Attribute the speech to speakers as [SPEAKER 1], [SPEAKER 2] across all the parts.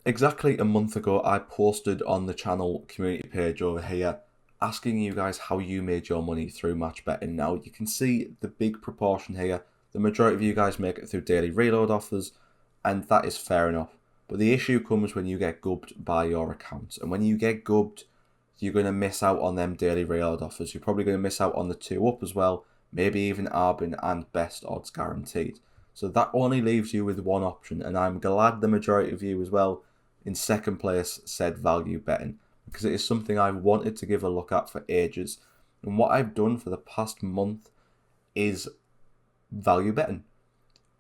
[SPEAKER 1] Exactly a month ago, I posted on the channel community page over here asking you guys how you made your money through match betting. Now, you can see the big proportion here. The majority of you guys make it through daily reload offers, and that is fair enough. But the issue comes when you get gubbed by your accounts. And when you get gubbed, you're going to miss out on them daily reload offers. You're probably going to miss out on the 2 up as well, maybe even Arbin and best odds guaranteed. So that only leaves you with one option, and I'm glad the majority of you as well in second place said value betting, because it is something I've wanted to give a look at for ages. And what I've done for the past month is value betting.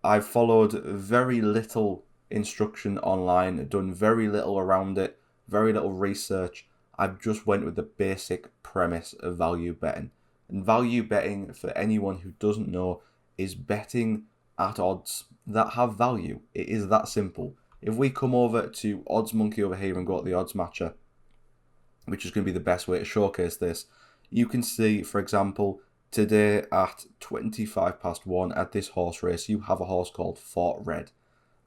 [SPEAKER 1] I've followed very little instruction online, done very little around it, very little research. I've just went with the basic premise of value betting. And value betting, for anyone who doesn't know, is betting at odds that have value. It is that simple. If we come over to OddsMonkey over here and go to the odds matcher, which is going to be the best way to showcase this, you can see, for example, today at 25 past 1 at this horse race, you have a horse called Fort Red.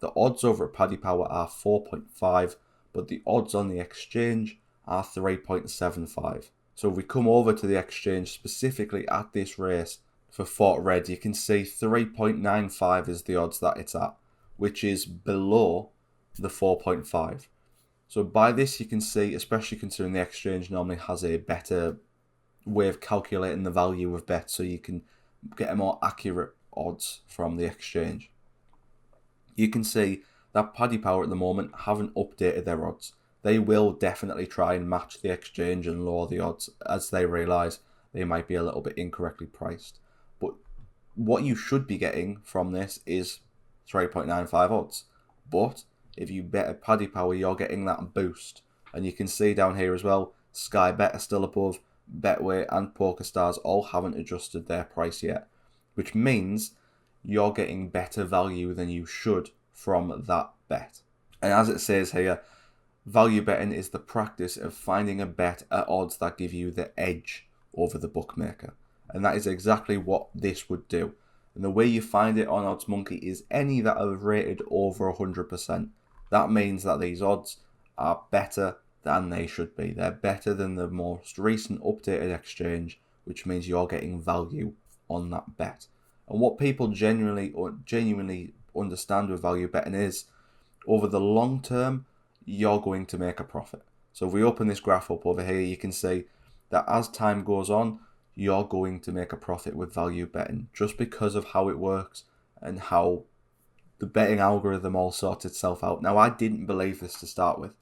[SPEAKER 1] The odds over at Paddy Power are 4.5, but the odds on the exchange are 3.75. So if we come over to the exchange specifically at this race for Fort Red, you can see 3.95 is the odds that it's at, which is below the 4.5. So by this you can see, especially considering the exchange normally has a better way of calculating the value of bets, so you can get a more accurate odds from the exchange. You can see that Paddy Power at the moment haven't updated their odds. They will definitely try and match the exchange and lower the odds as they realise they might be a little bit incorrectly priced. But what you should be getting from this is 3.95 odds. But if you bet at Paddy Power, you're getting that boost. And you can see down here as well, Sky Bet are still above, Betway and PokerStars all haven't adjusted their price yet, which means you're getting better value than you should from that bet. And as it says here, value betting is the practice of finding a bet at odds that give you the edge over the bookmaker. And that is exactly what this would do. And the way you find it on OddsMonkey is any that are rated over 100%. That means that these odds are better than they should be. They're better than the most recent updated exchange, which means you're getting value on that bet. And what people genuinely understand with value betting is, over the long term, you're going to make a profit. So if we open this graph up over here, you can see that as time goes on, you're going to make a profit with value betting, just because of how it works and how the betting algorithm all sorts itself out. Now, I didn't believe this to start with.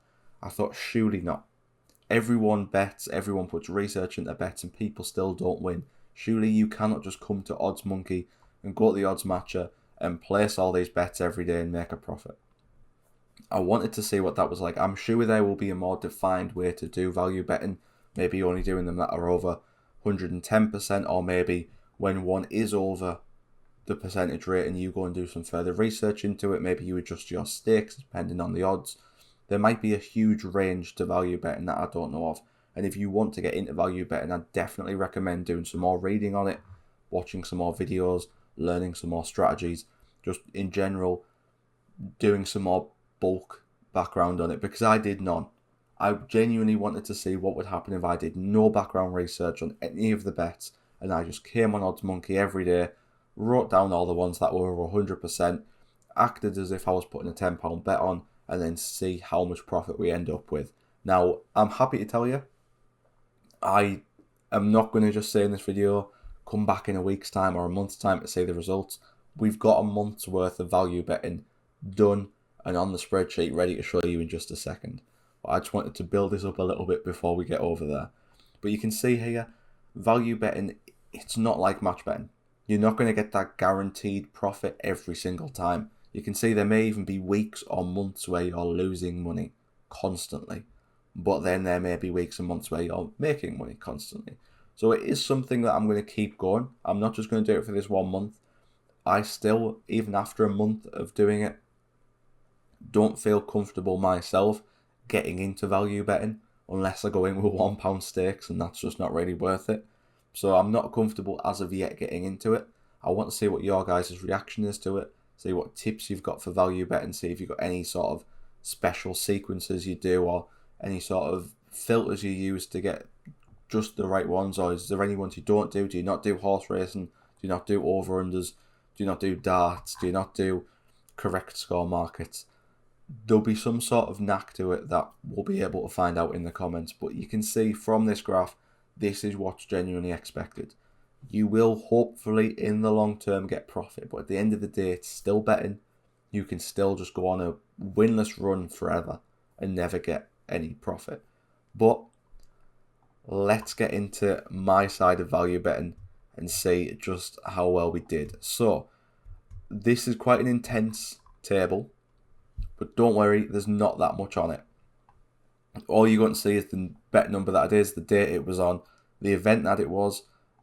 [SPEAKER 1] I thought, surely not. Everyone bets, everyone puts research into bets, and people still don't win. Surely you cannot just come to OddsMonkey and go to the odds matcher and place all these bets every day and make a profit. I wanted to see what that was like. I'm sure there will be a more defined way to do value betting, maybe only doing them that are over 110%, or maybe when one is over the percentage rate and you go and do some further research into it, maybe you adjust your stakes depending on the odds. There might be a huge range to value betting that I don't know of. And if you want to get into value betting, I definitely recommend doing some more reading on it, watching some more videos, learning some more strategies, just in general, doing some more bulk background on it, because I did none. I genuinely wanted to see what would happen if I did no background research on any of the bets, and I just came on OddsMonkey every day, wrote down all the ones that were over 100%, acted as if I was putting a £10 bet on, and then see how much profit we end up with. Now, I'm happy to tell you, I am not going to just say in this video, come back in a week's time or a month's time to see the results. We've got a month's worth of value betting done and on the spreadsheet ready to show you in just a second. But I just wanted to build this up a little bit before we get over there. But you can see here, value betting, it's not like match betting. You're not going to get that guaranteed profit every single time. You can see there may even be weeks or months where you're losing money constantly. But then there may be weeks and months where you're making money constantly. So it is something that I'm going to keep going. I'm not just going to do it for this 1 month. I still, even after a month of doing it, don't feel comfortable myself getting into value betting unless I go in with £1 stakes, and that's just not really worth it. So I'm not comfortable as of yet getting into it. I want to see what your guys' reaction is to it, see what tips you've got for value betting, see if you've got any sort of special sequences you do, or any sort of filters you use to get just the right ones, or is there any ones you don't do? Do you not do horse racing? Do you not do over-unders? Do you not do darts? Do you not do correct score markets? There'll be some sort of knack to it that we'll be able to find out in the comments, but you can see from this graph, this is what's genuinely expected. You will hopefully in the long term get profit, but at the end of the day, it's still betting. You can still just go on a winless run forever and never get any profit. But let's get into my side of value betting and see just how well we did. So this is quite an intense table, but don't worry, there's not that much on it. All you're going to see is the bet number that it is, the date it was on, the event that it was,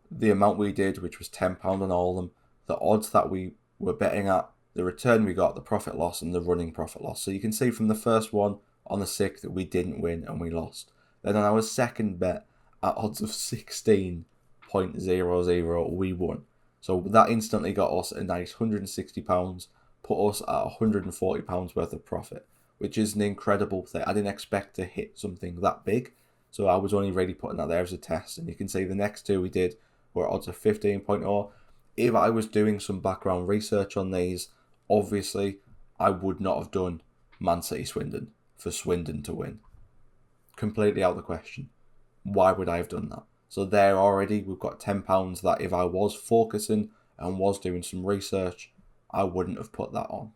[SPEAKER 1] the amount we did, which was £10 on all of them, the odds that we were betting at, the return we got, the profit loss, and the running profit loss. So you can see from the first one on the 6th that we didn't win and we lost. Then on our second bet at odds of 16.00, we won. So that instantly got us a nice £160, put us at £140 worth of profit, which is an incredible thing. I didn't expect to hit something that big, so I was only really putting that there as a test. And you can see the next two we did were odds of 15.0. If I was doing some background research on these, obviously I would not have done Man City Swindon for Swindon to win. Completely out of the question. Why would I have done that? So there already, we've got £10 that if I was focusing and was doing some research, I wouldn't have put that on.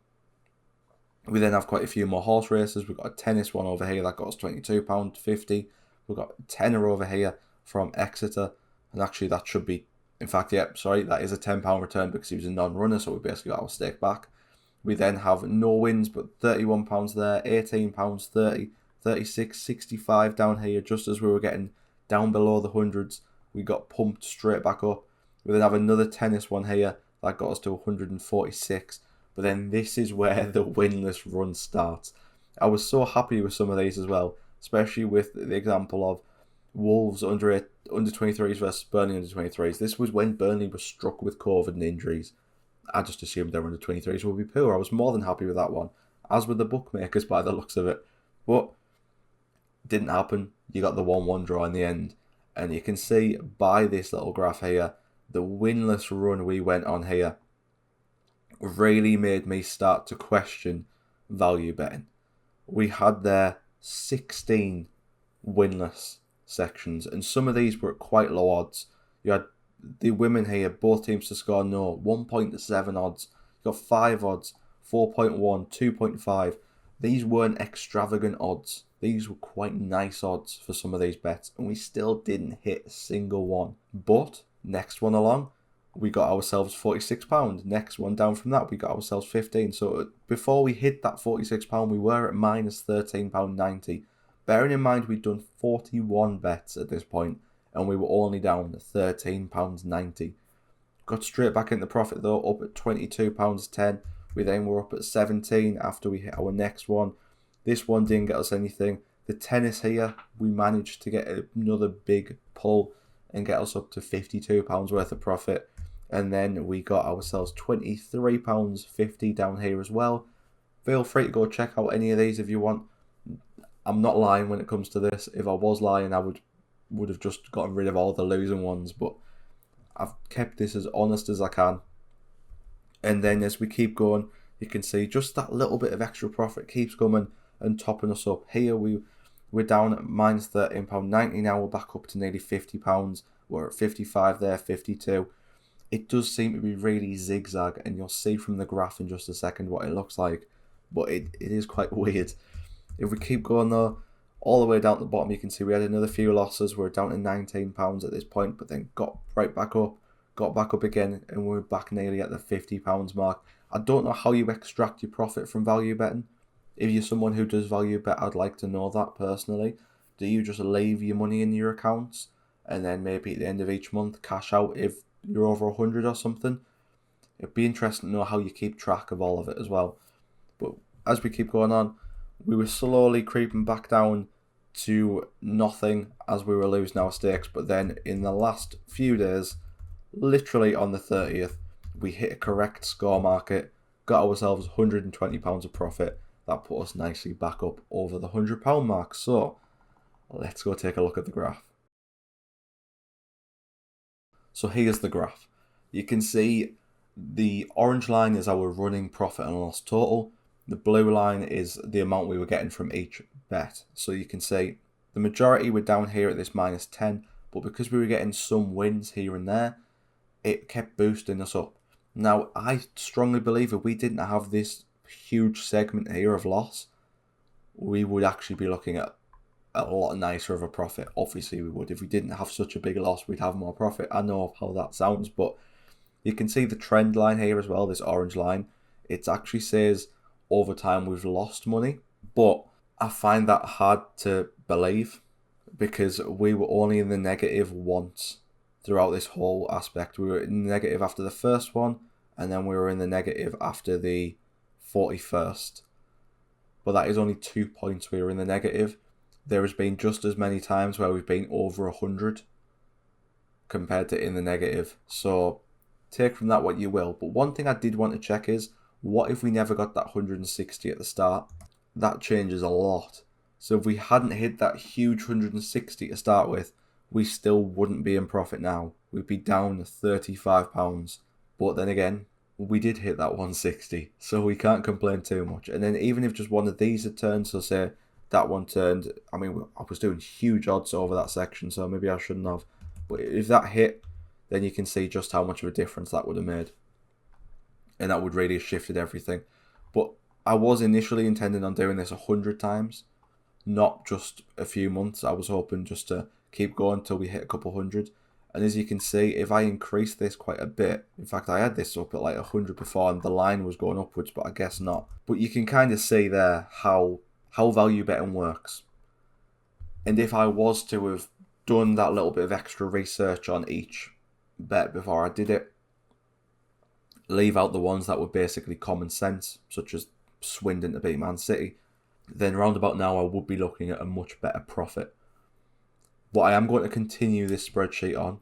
[SPEAKER 1] We then have quite a few more horse races. We've got a tennis one over here that got us £22.50. We've got a tenner over here from Exeter. And actually that should be, in fact, that is a £10 return because he was a non-runner, so we basically got our stake back. We then have no wins, but £31 there, £18, 30, 36, 65 down here. Just as we were getting down below the hundreds, we got pumped straight back up. We then have another tennis one here that got us to 146. But then this is where the winless run starts. I was so happy with some of these as well, especially with the example of Wolves under 23s versus Burnley under 23s. This was when Burnley was struck with COVID and injuries. I just assumed their under 23s would be poor. I was more than happy with that one, as were the bookmakers by the looks of it. But didn't happen. You got the 1-1 draw in the end. And you can see by this little graph here, the winless run we went on here really made me start to question value betting. We had there 16 winless sections, and some of these were at quite low odds. You had the women here, both teams to score no, 1.7 odds. You got 5 odds, 4.1, 2.5. These weren't extravagant odds. These were quite nice odds for some of these bets, and we still didn't hit a single one. But next one along, we got ourselves £46. Next one down from that, we got ourselves 15. So before we hit that £46, we were at minus £13.90. Bearing in mind we'd done 41 bets at this point, and we were only down to £13.90. Got straight back into profit though, up at £22.10. We then were up at 17 after we hit our next one. This one didn't get us anything. The tennis here, we managed to get another big pull and get us up to £52 worth of profit. And then we got ourselves £23.50 down here as well. Feel free to go check out any of these if you want. I'm not lying when it comes to this. If I was lying, I would have just gotten rid of all the losing ones. But I've kept this as honest as I can. And then as we keep going, you can see just that little bit of extra profit keeps coming and topping us up. Here we're down at minus £13.90 now. We're back up to nearly £50. We're at 55 there, 52. It does seem to be really zigzag, and you'll see from the graph in just a second what it looks like. But it is quite weird. If we keep going though, all the way down to the bottom, you can see we had another few losses. We're down to £19 at this point, but then got right back up, got back up again, and we're back nearly at the £50 mark. I don't know how you extract your profit from value betting. If you're someone who does value bet, I'd like to know that personally. Do you just leave your money in your accounts and then maybe at the end of each month cash out if you're over 100 or something? It'd be interesting to know how you keep track of all of it as well. But as we keep going on, we were slowly creeping back down to nothing as we were losing our stakes. But then in the last few days, literally on the 30th, we hit a correct score market, got ourselves £120 of profit. that put us nicely back up over the £100 mark. So let's go take a look at the graph. So here's the graph. You can see the orange line is our running profit and loss total. The blue line is the amount we were getting from each bet. So you can see the majority were down here at this -10, but because we were getting some wins here and there, it kept boosting us up. Now, I strongly believe if we didn't have this huge segment here of loss, we would actually be looking at a lot nicer of a profit. Obviously, we would. If we didn't have such a big loss, we'd have more profit. I know how that sounds, but you can see the trend line here as well, this orange line. It actually says over time we've lost money, but I find that hard to believe because we were only in the negative once throughout this whole aspect. We were in the negative after the first one, and then we were in the negative after the 41st. But that is only 2 points we were in the negative. There has been just as many times where we've been over 100 compared to in the negative. So take from that what you will. But one thing I did want to check is, what if we never got that 160 at the start? That changes a lot. So if we hadn't hit that huge 160 to start with, we still wouldn't be in profit now. We'd be down £35. But then again, we did hit that 160, so we can't complain too much. And then even if just one of these had turned, so say that one turned, I mean, I was doing huge odds over that section, so maybe I shouldn't have. But if that hit, then you can see just how much of a difference that would have made. And that would really have shifted everything. But I was initially intending on doing this 100 times, not just a few months. I was hoping just to keep going until we hit a couple hundred. And as you can see, if I increase this quite a bit, in fact, I had this up at like 100 before and the line was going upwards, but I guess not. But you can kind of see there how value betting works. And if I was to have done that little bit of extra research on each bet before I did it, leave out the ones that were basically common sense, such as Swindon to beat Man City, then round about now I would be looking at a much better profit. But I am going to continue this spreadsheet on.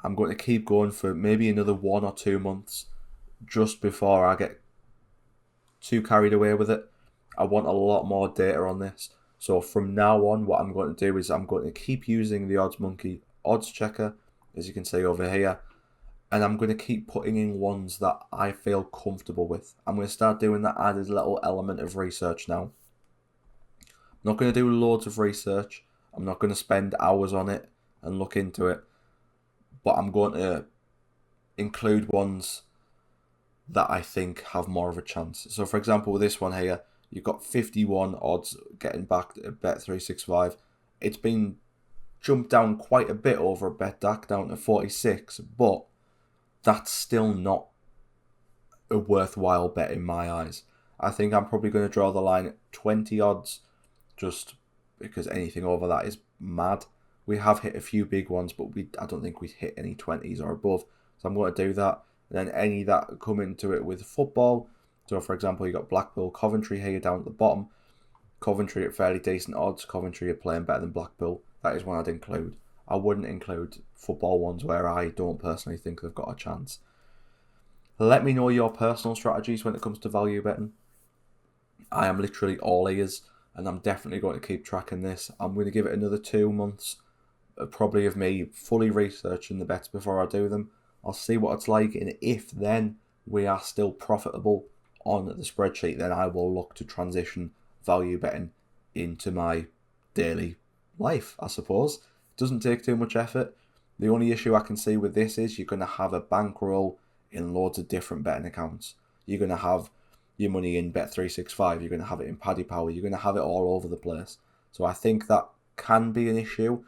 [SPEAKER 1] I'm going to keep going for maybe another 1 or 2 months just before I get too carried away with it. I want a lot more data on this. So from now on, what I'm going to do is I'm going to keep using the OddsMonkey odds checker, as you can see over here. And I'm going to keep putting in ones that I feel comfortable with. I'm going to start doing that added little element of research now. I'm not going to do loads of research. I'm not going to spend hours on it and look into it. But I'm going to include ones that I think have more of a chance. So for example, with this one here, you've got 51 odds getting back at Bet365. It's been jumped down quite a bit over at BetDAC, down to 46. But that's still not a worthwhile bet in my eyes. I think I'm probably going to draw the line at 20 odds, just because anything over that is mad. We have hit a few big ones, but I don't think we've hit any 20s or above. So I'm going to do that. And then any that come into it with football. So for example, you got Blackpool, Coventry here down at the bottom. Coventry at fairly decent odds. Coventry are playing better than Blackpool. That is one I'd include. I wouldn't include football ones where I don't personally think they've got a chance. Let me know your personal strategies when it comes to value betting. I am literally all ears, and I'm definitely going to keep tracking this. I'm going to give it another 2 months, probably of me fully researching the bets before I do them. I'll see what it's like, and if then we are still profitable on the spreadsheet, then I will look to transition value betting into my daily life, I suppose. It doesn't take too much effort. The only issue I can see with this is you're going to have a bankroll in loads of different betting accounts. You're going to have your money in Bet365, you're going to have it in Paddy Power, you're going to have it all over the place. So I think that can be an issue.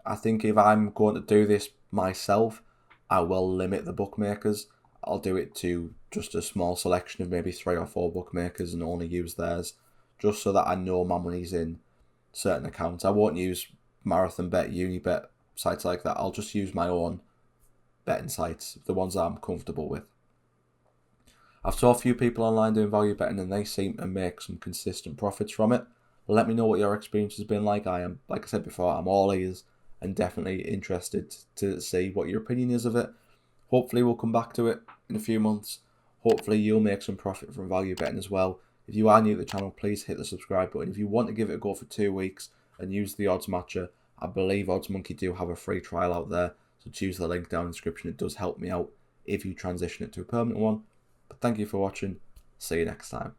[SPEAKER 1] I think if I'm going to do this myself, I will limit the bookmakers. I'll do it to just a small selection of maybe 3 or 4 bookmakers and only use theirs, just so that I know my money's in certain accounts. I won't use Marathon Bet, Unibet, sites like that. I'll just use my own betting sites, the ones that I'm comfortable with. I've saw a few people online doing value betting and they seem to make some consistent profits from it. Let me know what your experience has been like. I am, like I said before, I'm all ears and definitely interested to see what your opinion is of it. Hopefully we'll come back to it in a few months. Hopefully you'll make some profit from value betting as well. If you are new to the channel, please hit the subscribe button. If you want to give it a go for 2 weeks and use the odds matcher, I believe OddsMonkey do have a free trial out there, so choose the link down in the description. It does help me out if you transition it to a permanent one. But thank you for watching. See you next time.